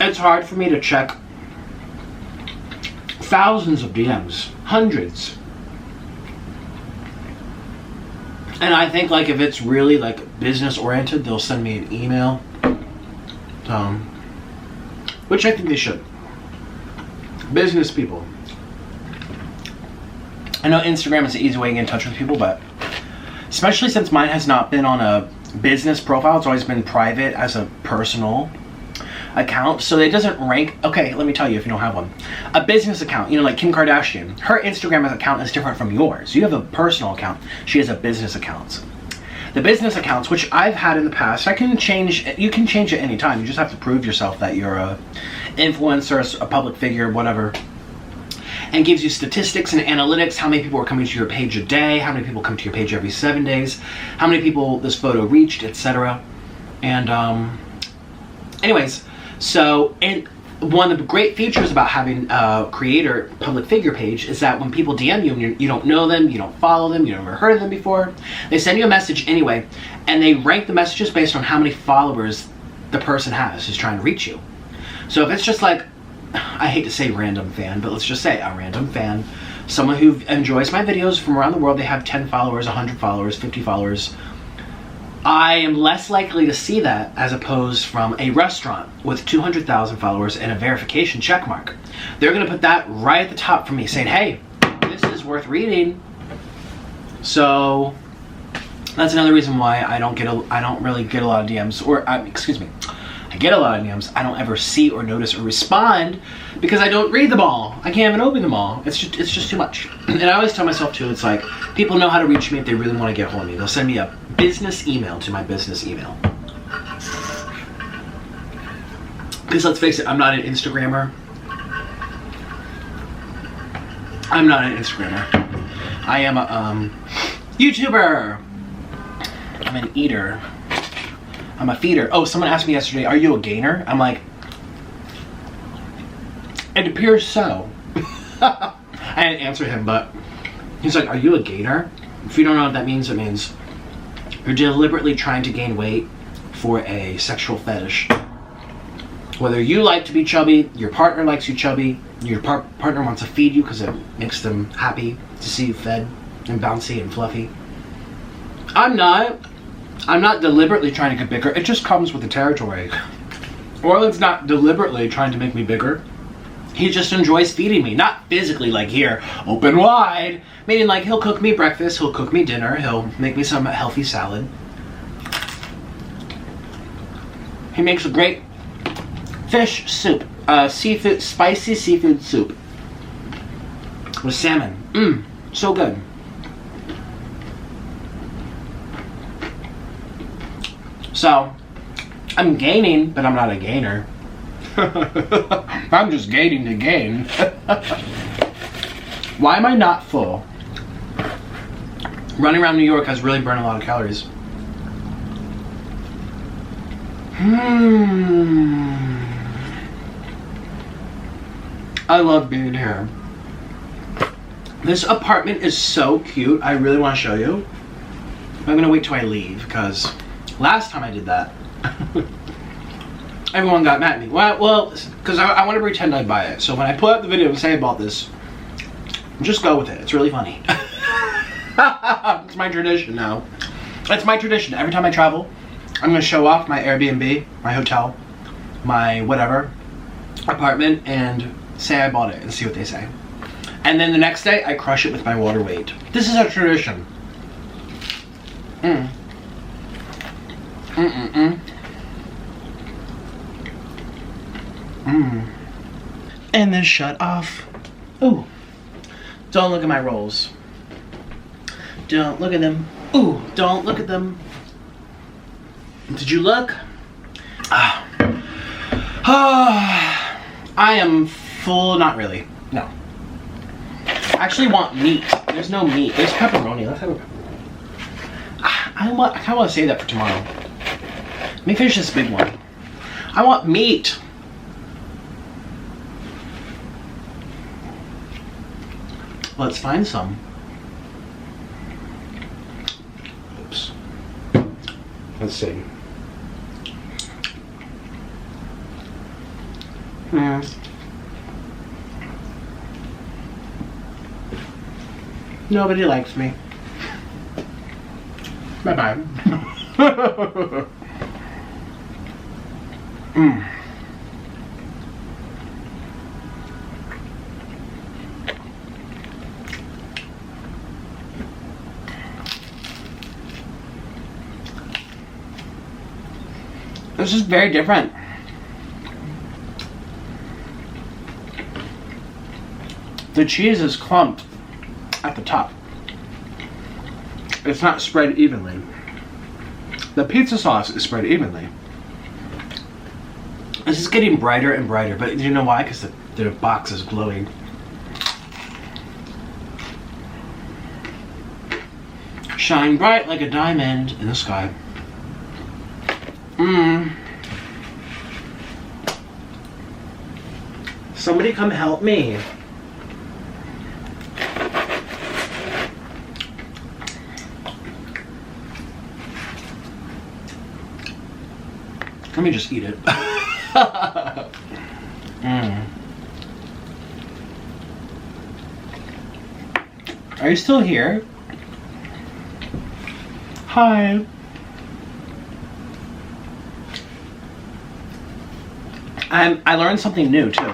it's hard for me to check thousands of DMs, hundreds. And I think like if it's really like business oriented, they'll send me an email, which I think they should. Business people. I know Instagram is an easy way to get in touch with people, but especially since mine has not been on a business profile, it's always been private as a personal account, so it doesn't rank. Okay, let me tell you if you don't have one. A business account, you know, like Kim Kardashian, her Instagram account is different from yours. You have a personal account, she has a business account. The business accounts, which I've had in the past, you can change it anytime. You just have to prove yourself that you're a influencer, a public figure, whatever. And gives you statistics and analytics, how many people are coming to your page a day, how many people come to your page every 7 days, how many people this photo reached, etc. And anyways, so one of the great features about having a creator public figure page is that when people DM you and you don't know them, you don't follow them, you never heard of them before, they send you a message anyway, and they rank the messages based on how many followers the person has who's trying to reach you. So if it's just like, I hate to say random fan, but let's just say a random fan, someone who enjoys my videos from around the world, they have 10 followers, 100 followers, 50 followers, I am less likely to see that as opposed from a restaurant with 200,000 followers and a verification check mark. They're gonna put that right at the top for me, saying, hey, this is worth reading. So that's another reason why I don't really get a lot of DMs, or excuse me, I get a lot of DMs. I don't ever see or notice or respond because I don't read them all. I can't even open them all. It's just too much. And I always tell myself too, it's like, people know how to reach me if they really want to get a hold of me. They'll send me a business email to my business email. Because let's face it, I'm not an Instagrammer. I'm not an Instagrammer. I am a YouTuber. I'm an eater. I'm a feeder. Oh, someone asked me yesterday, are you a gainer? I'm like, it appears so. I didn't answer him, but he's like, are you a gainer? If you don't know what that means, it means you're deliberately trying to gain weight for a sexual fetish. Whether you like to be chubby, your partner likes you chubby, your partner wants to feed you because it makes them happy to see you fed and bouncy and fluffy. I'm not deliberately trying to get bigger. It just comes with the territory. Orland's not deliberately trying to make me bigger. He just enjoys feeding me. Not physically, like here, open wide. Meaning like he'll cook me breakfast, he'll cook me dinner, he'll make me some healthy salad. He makes a great fish soup. Spicy seafood soup. With salmon. So good. So, I'm gaining, but I'm not a gainer. I'm just gaining to gain. Why am I not full? Running around New York has really burned a lot of calories. I love being here. This apartment is so cute. I really want to show you. I'm gonna wait till I leave because last time I did that, everyone got mad at me. Well, because I want to pretend I buy it. So when I put up the video and say I bought this, just go with it. It's really funny. It's my tradition now. It's my tradition. Every time I travel, I'm going to show off my Airbnb, my hotel, my whatever apartment, and say I bought it and see what they say. And then the next day, I crush it with my water weight. This is a tradition. And then shut off. Ooh. Don't look at my rolls. Don't look at them. Ooh, don't look at them. Did you look? I am full, not really. No. I actually want meat. There's no meat. There's pepperoni. Let's have a pepperoni. I kind of want to save that for tomorrow. Let me finish this big one. I want meat. Let's find some. Oops. Let's see. Nobody likes me. Bye-bye. This is very different. The cheese is clumped at the top. It's not spread evenly. The pizza sauce is spread evenly. This is getting brighter and brighter, but do you know why? Because the box is glowing. Shine bright like a diamond in the sky. Somebody come help me. Let me just eat it. Are you still here? Hi. I learned something new too.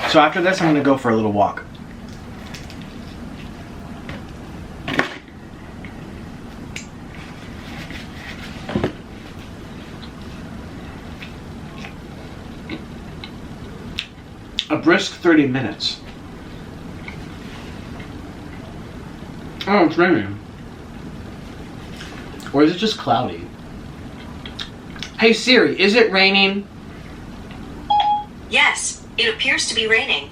So after this, I'm gonna go for a little walk. A brisk 30 minutes. Oh, it's raining. Or is it just cloudy? Hey Siri, is it raining? Yes, it appears to be raining.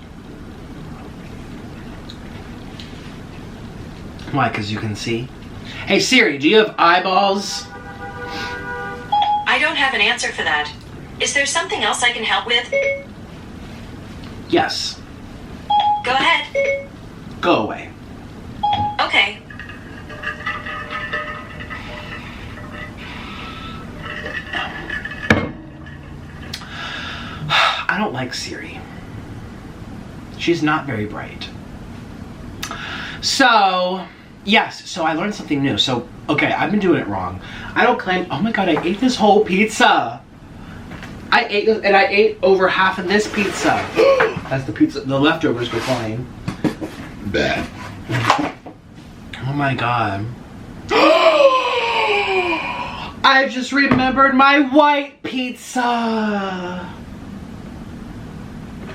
Why, because you can see? Hey Siri, do you have eyeballs? I don't have an answer for that. Is there something else I can help with? Yes. Go ahead. Go away. Okay. I don't like Siri. She's not very bright. So, yes, so I learned something new. So, okay, I've been doing it wrong. I don't claim, oh my god, I ate this whole pizza. I ate this, and I ate over half of this pizza. As the pizza, the leftovers go flying. Bad. Oh my god. I just remembered my white pizza.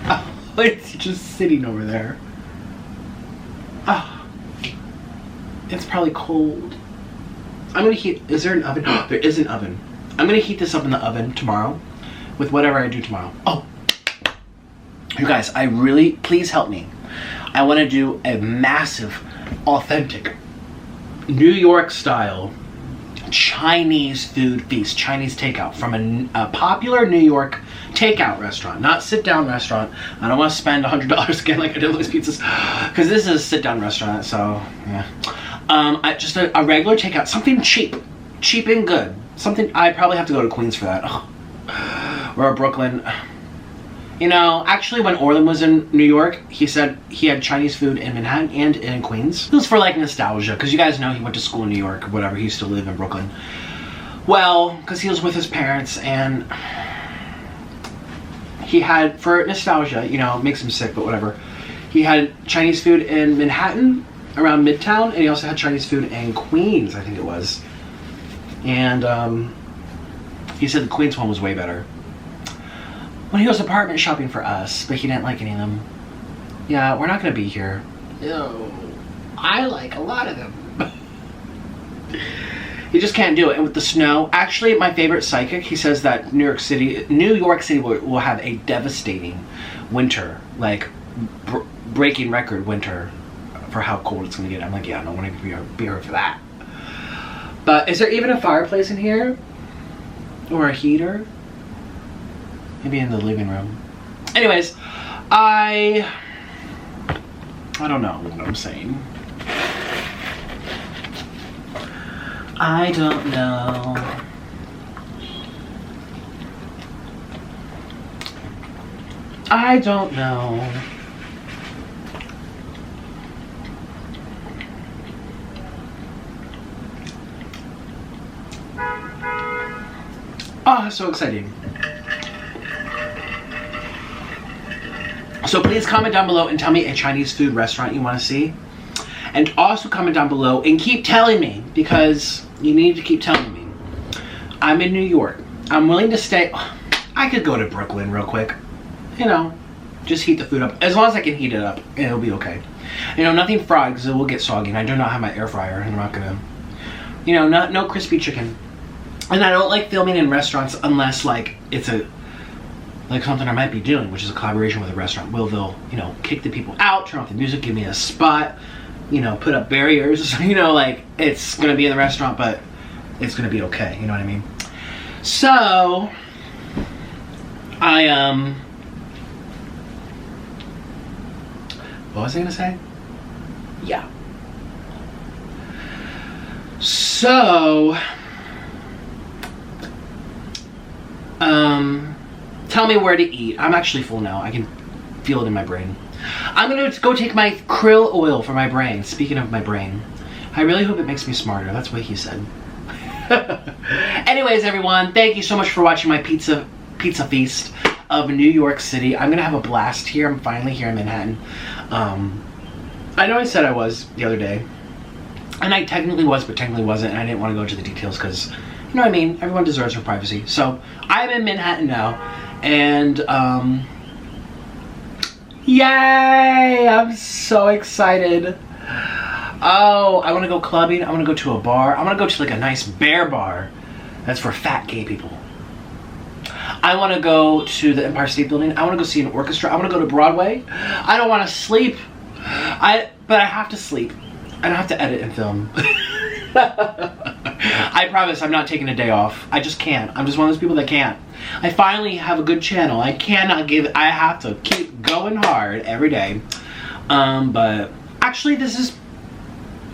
Oh, it's just sitting over there. Oh, it's probably cold. I'm gonna heat, is there an oven? Oh, there is an oven. I'm gonna heat this up in the oven tomorrow with whatever I do tomorrow. Oh, you guys, I really, please help me. I wanna do a massive, authentic, New York style Chinese food feast, Chinese takeout from a popular New York takeout restaurant, not sit down restaurant. I don't want to spend $100 again like I did with these pizzas, because this is a sit down restaurant. So yeah, just a regular takeout, something cheap and good. Something I probably have to go to Queens for that, or Brooklyn. You know, actually, when Orlin was in New York, he said he had Chinese food in Manhattan and in Queens. It was for like nostalgia, because you guys know he went to school in New York or whatever. He used to live in Brooklyn. Well, because he was with his parents, and he had, for nostalgia, you know, it makes him sick, but whatever. He had Chinese food in Manhattan, around Midtown, and he also had Chinese food in Queens, I think it was. And he said the Queens one was way better. When he was apartment shopping for us, but he didn't like any of them. Yeah, we're not gonna be here. Ew. I like a lot of them. You just can't do it. And with the snow, actually my favorite psychic, he says that New York City will have a devastating winter, like breaking record winter for how cold it's gonna get. I'm like, yeah, I don't want to be here for that. But is there even a fireplace in here? Or a heater? Maybe in the living room. Anyways, I don't know what I'm saying. I don't know. I don't know. Oh, so exciting. So please comment down below and tell me a Chinese food restaurant you want to see. And also comment down below and keep telling me, because you need to keep telling me. I'm in New York. I'm willing to stay. I could go to Brooklyn real quick. You know, just heat the food up. As long as I can heat it up, it'll be okay. You know, nothing fried because it will get soggy. And I do not have my air fryer, and I'm not gonna, you know, no crispy chicken. And I don't like filming in restaurants unless like it's like something I might be doing, which is a collaboration with a restaurant. They'll, you know, kick the people out, turn off the music, give me a spot, you know, put up barriers, you know, like it's gonna be in the restaurant, but it's gonna be okay, you know what I mean? So, What was I gonna say? Yeah. So, tell me where to eat. I'm actually full now. I can feel it in my brain. I'm gonna go take my krill oil for my brain. Speaking of my brain, I really hope it makes me smarter. That's what he said. Anyways, everyone, thank you so much for watching my pizza feast of New York City. I'm gonna have a blast here. I'm finally here in Manhattan. I know I said I was the other day, and I technically was, but technically wasn't, and I didn't want to go into the details because, you know what I mean, everyone deserves their privacy. So, I'm in Manhattan now, and, yay! I'm so excited. Oh, I want to go clubbing. I want to go to a bar. I want to go to like a nice bear bar. That's for fat gay people. I want to go to the Empire State Building. I want to go see an orchestra. I want to go to Broadway. I don't want to sleep. But I have to sleep. I don't have to edit and film. I promise I'm not taking a day off. I just can't. I'm just one of those people that can't. I finally have a good channel. I have to keep going hard every day. But actually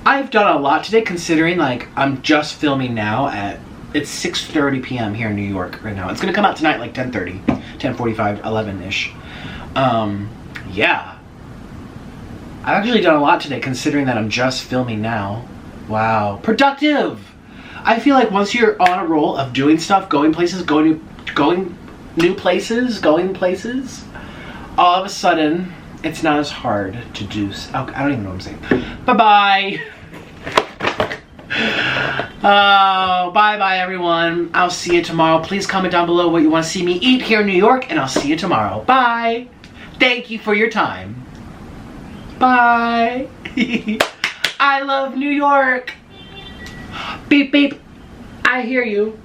I've done a lot today considering like I'm just filming now it's 6:30 p.m. here in New York right now. It's gonna come out tonight like 10:30, 10:45, 11-ish. Yeah. I've actually done a lot today considering that I'm just filming now. Wow. Productive! I feel like once you're on a roll of doing stuff, going places, going new places, all of a sudden, it's not as hard to do. Okay, I don't even know what I'm saying. Bye-bye! Oh, bye-bye, everyone. I'll see you tomorrow. Please comment down below what you want to see me eat here in New York, and I'll see you tomorrow. Bye! Thank you for your time. Bye! I love New York! Beep, beep. I hear you.